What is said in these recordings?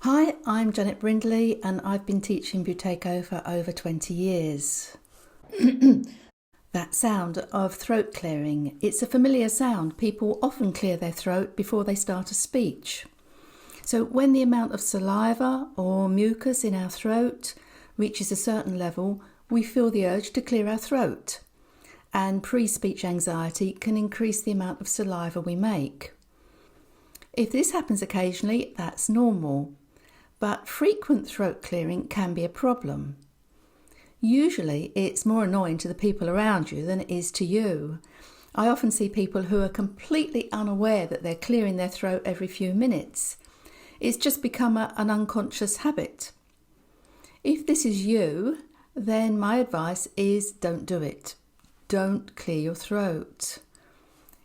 Hi, I'm Janet Brindley and I've been teaching Buteyko for over 20 years. That sound of throat clearing, it's a familiar sound. People often clear their throat before they start a speech. So when the amount of saliva or mucus in our throat reaches a certain level, we feel the urge to clear our throat. And pre-speech anxiety can increase the amount of saliva we make. If this happens occasionally, that's normal. But frequent throat clearing can be a problem. Usually it's more annoying to the people around you than it is to you. I often see people who are completely unaware that they're clearing their throat every few minutes. It's just become an unconscious habit. If this is you, then my advice is don't do it. Don't clear your throat.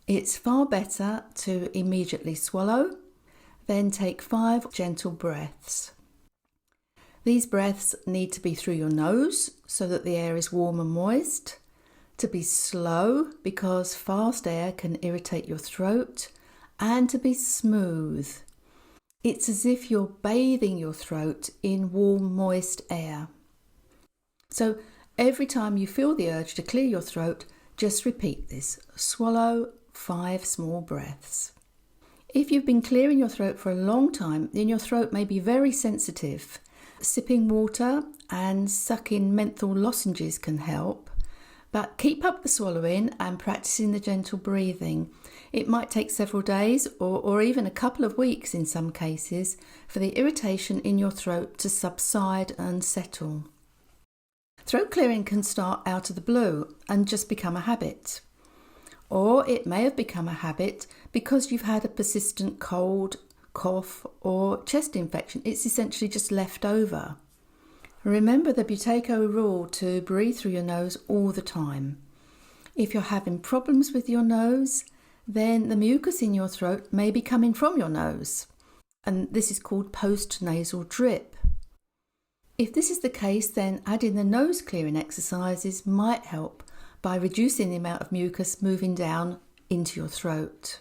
It's far better to immediately swallow. Then take 5 gentle breaths. These breaths need to be through your nose so that the air is warm and moist, to be slow because fast air can irritate your throat, and to be smooth. It's as if you're bathing your throat in warm, moist air. So every time you feel the urge to clear your throat, just repeat this. Swallow 5 small breaths. If you've been clearing your throat for a long time, then your throat may be very sensitive. Sipping water and sucking menthol lozenges can help, but keep up the swallowing and practicing the gentle breathing. It might take several days or even a couple of weeks in some cases for the irritation in your throat to subside and settle. Throat clearing can start out of the blue and just become a habit. Or it may have become a habit because you've had a persistent cold, cough or chest infection. It's essentially just left over. Remember the Buteyko rule to breathe through your nose all the time. If you're having problems with your nose, then the mucus in your throat may be coming from your nose. And this is called post-nasal drip. If this is the case, then adding the nose clearing exercises might help by reducing the amount of mucus moving down into your throat.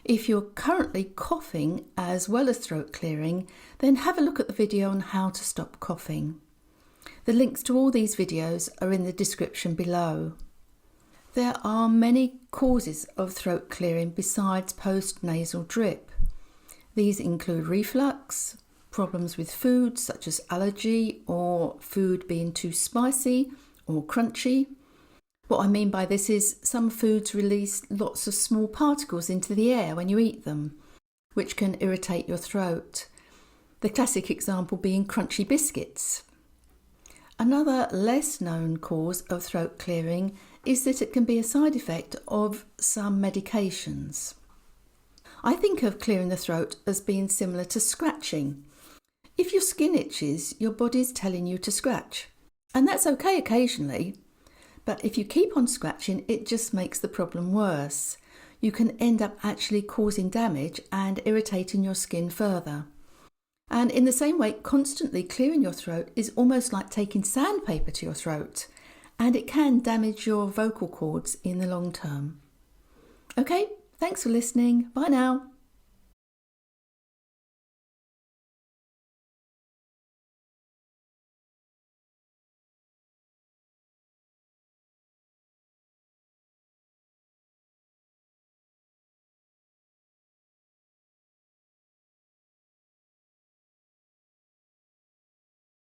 If you're currently coughing as well as throat clearing, then have a look at the video on how to stop coughing. The links to all these videos are in the description below. There are many causes of throat clearing besides post-nasal drip. These include reflux, problems with food such as allergy or food being too spicy or crunchy. What I mean by this is some foods release lots of small particles into the air when you eat them, which can irritate your throat. The classic example being crunchy biscuits. Another less known cause of throat clearing is that it can be a side effect of some medications. I think of clearing the throat as being similar to scratching. If your skin itches, your body's telling you to scratch. And that's okay occasionally. But if you keep on scratching, it just makes the problem worse. You can end up actually causing damage and irritating your skin further. And in the same way, constantly clearing your throat is almost like taking sandpaper to your throat, and it can damage your vocal cords in the long term. Okay, thanks for listening. Bye now.